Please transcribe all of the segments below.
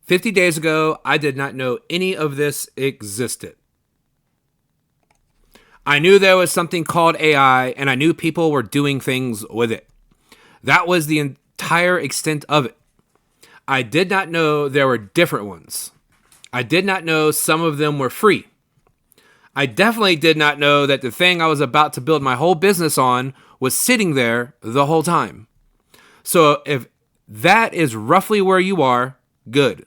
50 days ago, I did not know any of this existed. I knew there was something called AI, and I knew people were doing things with it. That was the entire extent of it. I did not know there were different ones. I did not know some of them were free. I definitely did not know that the thing I was about to build my whole business on was sitting there the whole time. So if that is roughly where you are, good.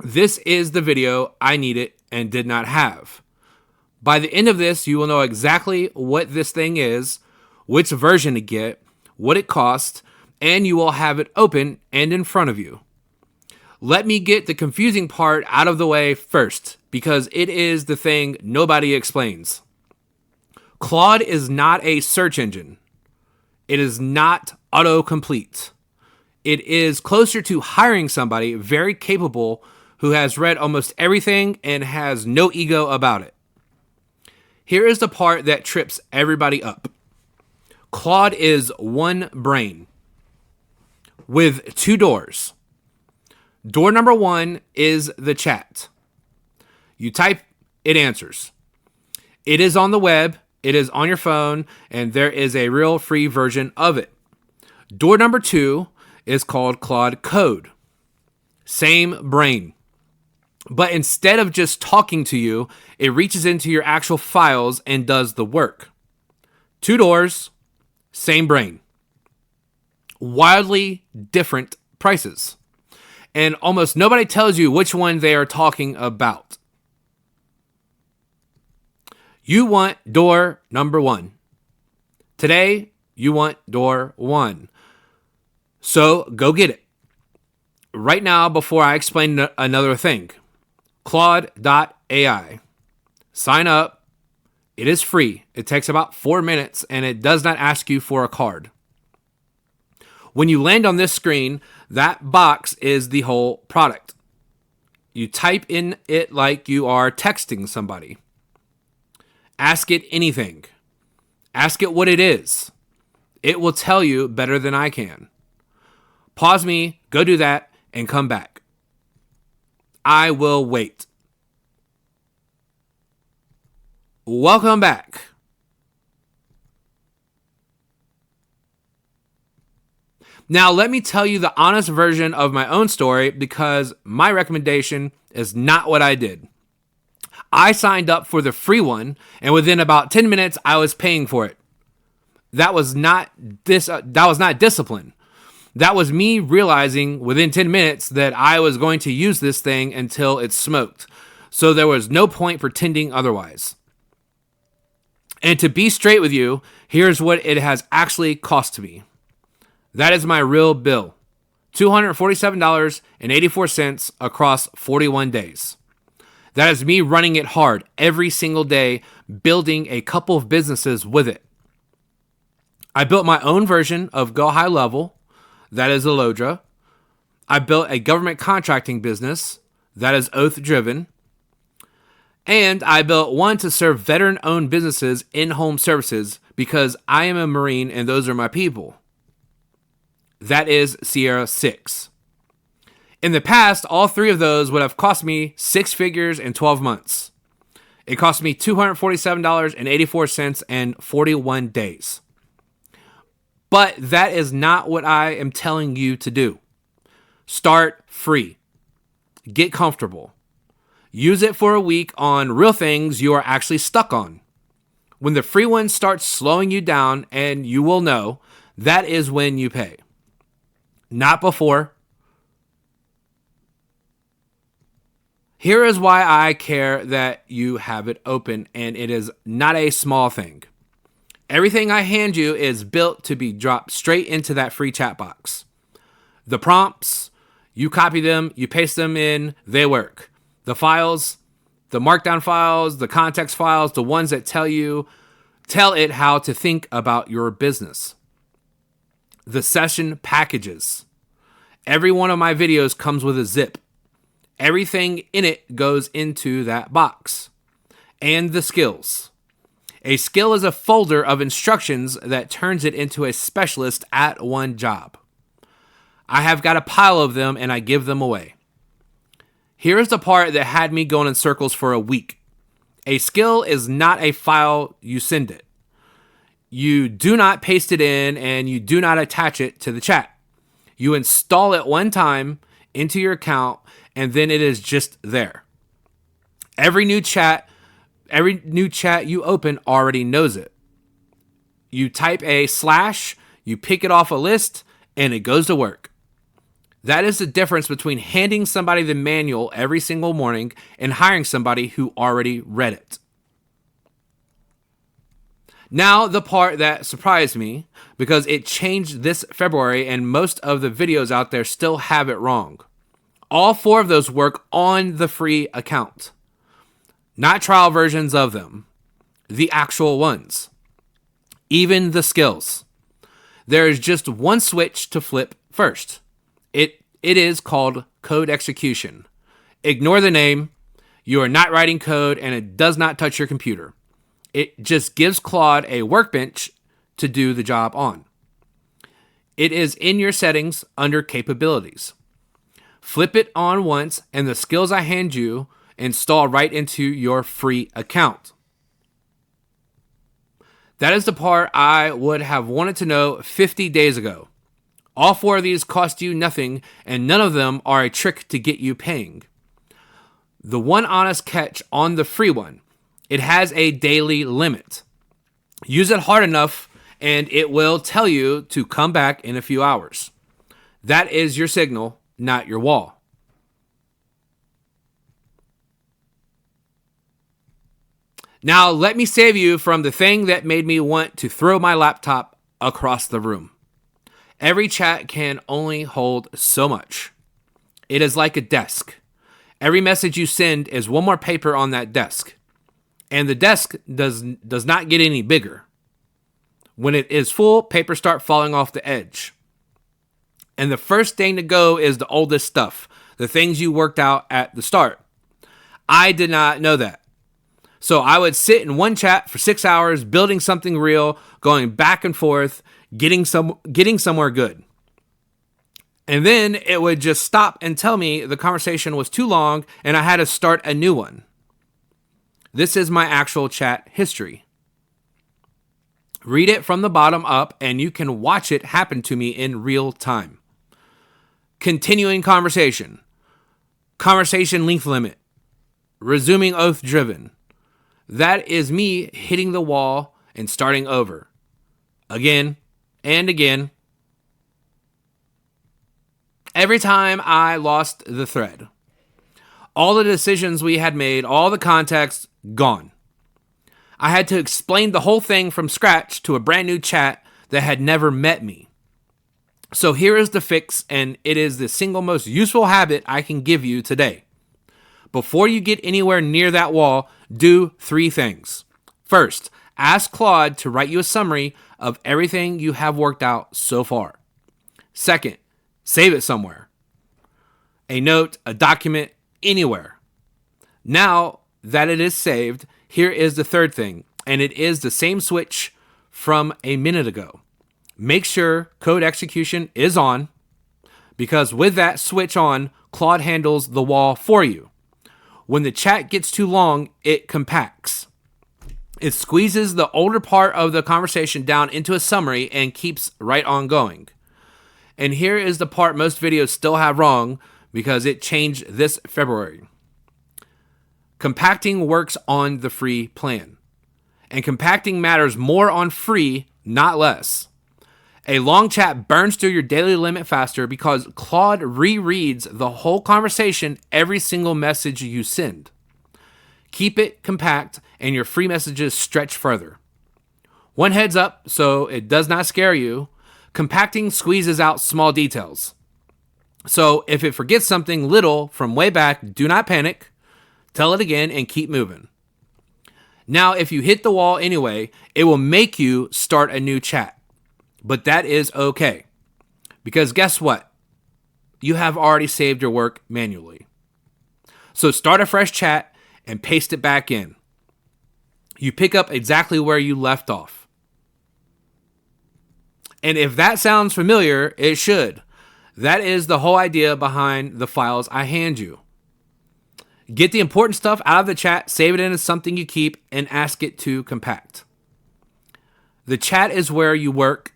This is the video I needed and did not have. By the end of this, you will know exactly what this thing is, which version to get, what it costs, and you will have it open and in front of you. Let me get the confusing part out of the way first, because it is the thing nobody explains. Claude is not a search engine. It is not autocomplete. It is closer to hiring somebody very capable who has read almost everything and has no ego about it. Here is the part that trips everybody up. Claude is one brain with two doors. Door number one is the chat. You type, it answers. It is on the web, it is on your phone, and there is a real free version of it. Door number two is called Claude Code. Same brain. But instead of just talking to you, it reaches into your actual files and does the work. Two doors, same brain. Wildly different prices. And almost nobody tells you which one they are talking about. You want door number one. Today, you want door one. So go get it. Right now, before I explain another thing. Claude.ai. Sign up. It is free. It takes about 4 minutes and it does not ask you for a card. When you land on this screen, that box is the whole product. You type in it like you are texting somebody. Ask it anything. Ask it what it is. It will tell you better than I can. Pause me, go do that, and come back. I will wait. Welcome back. Now, let me tell you the honest version of my own story because my recommendation is not what I did. I signed up for the free one, and within about 10 minutes, I was paying for it. That was not discipline. That was me realizing within 10 minutes that I was going to use this thing until it smoked. So there was no point pretending otherwise. And to be straight with you, here's what it has actually cost me. That is my real bill. $247.84 across 41 days. That is me running it hard every single day, building a couple of businesses with it. I built my own version of Go High Level. That is Alodra. I built a government contracting business. That is Oath Driven. And I built one to serve veteran-owned businesses in home services because I am a Marine and those are my people. That is Sierra 6. In the past, all three of those would have cost me 6 figures in 12 months. It cost me $247.84 and 41 days. But that is not what I am telling you to do. Start free. Get comfortable. Use it for a week on real things you are actually stuck on. When the free one starts slowing you down, and you will know, that is when you pay. Not before. Here is why I care that you have it open, and it is not a small thing. Everything I hand you is built to be dropped straight into that free chat box. The prompts, you copy them, you paste them in, they work. The files, the markdown files, the context files, the ones that tell it how to think about your business. The session packages. Every one of my videos comes with a zip. Everything in it goes into that box. And the skills. A skill is a folder of instructions that turns it into a specialist at one job. I have got a pile of them and I give them away. Here's the part that had me going in circles for a week. A skill is not a file you send it. You do not paste it in and you do not attach it to the chat. You install it one time into your account and then it is just there. Every new chat you open already knows it. You type a /, you pick it off a list, and it goes to work. That is the difference between handing somebody the manual every single morning and hiring somebody who already read it. Now, the part that surprised me, because it changed this February and most of the videos out there still have it wrong. All 4 of those work on the free account. Not trial versions of them. The actual ones. Even the skills. There is just one switch to flip first. It is called code execution. Ignore the name. You are not writing code and it does not touch your computer. It just gives Claude a workbench to do the job on. It is in your settings under capabilities. Flip it on once and the skills I hand you install right into your free account. That is the part I would have wanted to know 50 days ago. All 4 of these cost you nothing, and none of them are a trick to get you paying. The one honest catch on the free one, it has a daily limit. Use it hard enough, and it will tell you to come back in a few hours. That is your signal, not your wall. Now, let me save you from the thing that made me want to throw my laptop across the room. Every chat can only hold so much. It is like a desk. Every message you send is one more paper on that desk. And the desk does not get any bigger. When it is full, papers start falling off the edge. And the first thing to go is the oldest stuff, the things you worked out at the start. I did not know that. So I would sit in one chat for 6 hours, building something real, going back and forth, getting somewhere good. And then it would just stop and tell me the conversation was too long and I had to start a new one. This is my actual chat history. Read it from the bottom up and you can watch it happen to me in real time. Continuing conversation. Conversation length limit. Resuming oath driven. That is me hitting the wall and starting over. Again and again. Every time I lost the thread. All the decisions we had made, all the context, gone. I had to explain the whole thing from scratch to a brand new chat that had never met me. So here is the fix, and it is the single most useful habit I can give you today. Before you get anywhere near that wall, do 3 things. First, ask Claude to write you a summary of everything you have worked out so far. Second, save it somewhere. A note, a document, anywhere. Now that it is saved, here is the third thing, and it is the same switch from a minute ago. Make sure code execution is on, because with that switch on, Claude handles the wall for you. When the chat gets too long, it compacts. It squeezes the older part of the conversation down into a summary and keeps right on going. And here is the part most videos still have wrong because it changed this February. Compacting works on the free plan. And compacting matters more on free, not less. A long chat burns through your daily limit faster because Claude rereads the whole conversation every single message you send. Keep it compact and your free messages stretch further. One heads up so it does not scare you. Compacting squeezes out small details. So if it forgets something little from way back, do not panic. Tell it again and keep moving. Now, if you hit the wall anyway, it will make you start a new chat. But that is okay. Because guess what? You have already saved your work manually. So start a fresh chat and paste it back in. You pick up exactly where you left off. And if that sounds familiar, it should. That is the whole idea behind the files I hand you. Get the important stuff out of the chat, save it into something you keep, and ask it to compact. The chat is where you work.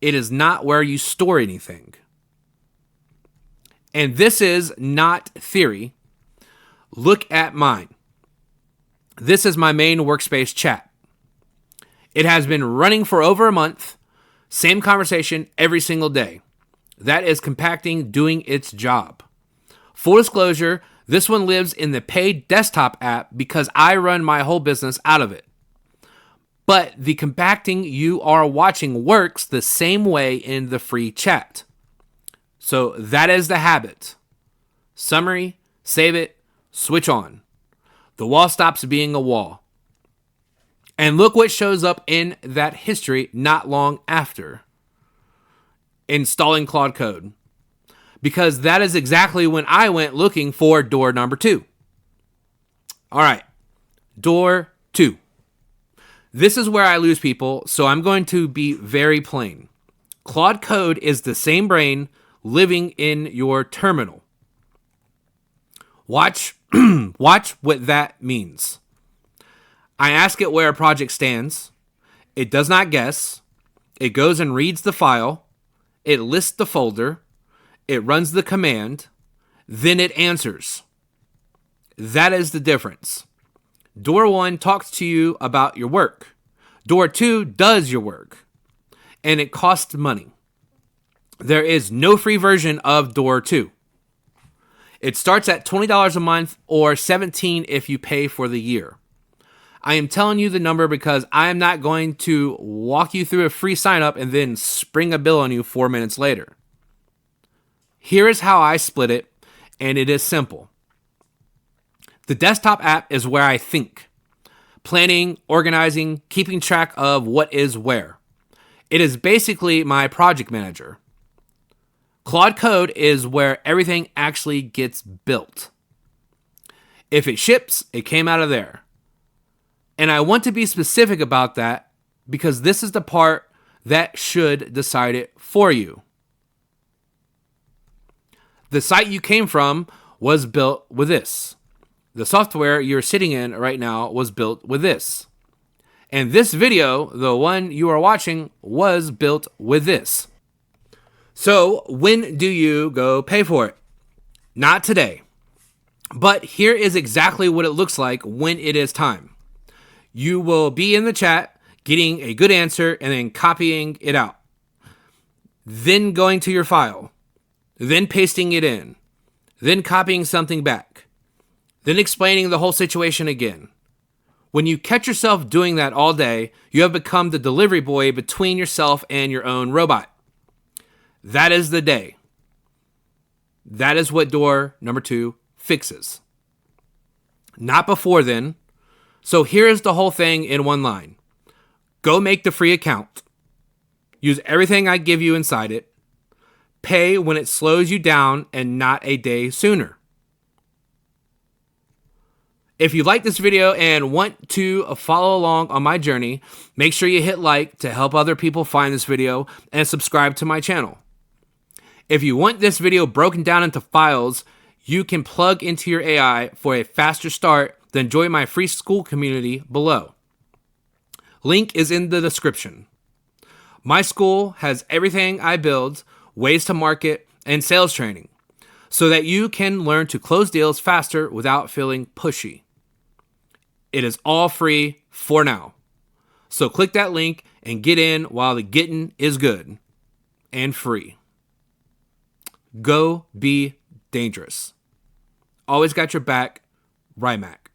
It is not where you store anything. And this is not theory. Look at mine. This is my main workspace chat. It has been running for over a month. Same conversation every single day. That is compacting doing its job. Full disclosure, this one lives in the paid desktop app because I run my whole business out of it. But the compacting you are watching works the same way in the free chat. So that is the habit. Summary, save it, switch on. The wall stops being a wall. And look what shows up in that history not long after. Installing Claude Code. Because that is exactly when I went looking for door number 2. All right, door 2. This is where I lose people, so I'm going to be very plain. Claude Code is the same brain living in your terminal. Watch what that means. I ask it where a project stands. It does not guess. It goes and reads the file. It lists the folder. It runs the command. Then it answers. That is the difference. Door 1 talks to you about your work. Door 2 does your work. And it costs money. There is no free version of Door 2. It starts at $20 a month or $17 if you pay for the year. I am telling you the number because I am not going to walk you through a free sign up and then spring a bill on you 4 minutes later. Here is how I split it, and it is simple. The desktop app is where I think. Planning, organizing, keeping track of what is where. It is basically my project manager. Claude Code is where everything actually gets built. If it ships, it came out of there. And I want to be specific about that because this is the part that should decide it for you. The site you came from was built with this. The software you're sitting in right now was built with this. And this video, the one you are watching, was built with this. So when do you go pay for it? Not today. But here is exactly what it looks like when it is time. You will be in the chat getting a good answer and then copying it out. Then going to your file. Then pasting it in. Then copying something back. Then explaining the whole situation again. When you catch yourself doing that all day, you have become the delivery boy between yourself and your own robot. That is the day. That is what door number 2 fixes. Not before then. So here is the whole thing in one line. Go make the free account. Use everything I give you inside it. Pay when it slows you down and not a day sooner. If you like this video and want to follow along on my journey, make sure you hit like to help other people find this video and subscribe to my channel. If you want this video broken down into files, you can plug into your AI for a faster start, then join my free school community below. Link is in the description. My school has everything I build, ways to market, and sales training, so that you can learn to close deals faster without feeling pushy. It is all free for now. So click that link and get in while the getting is good and free. Go be dangerous. Always got your back, Rymac.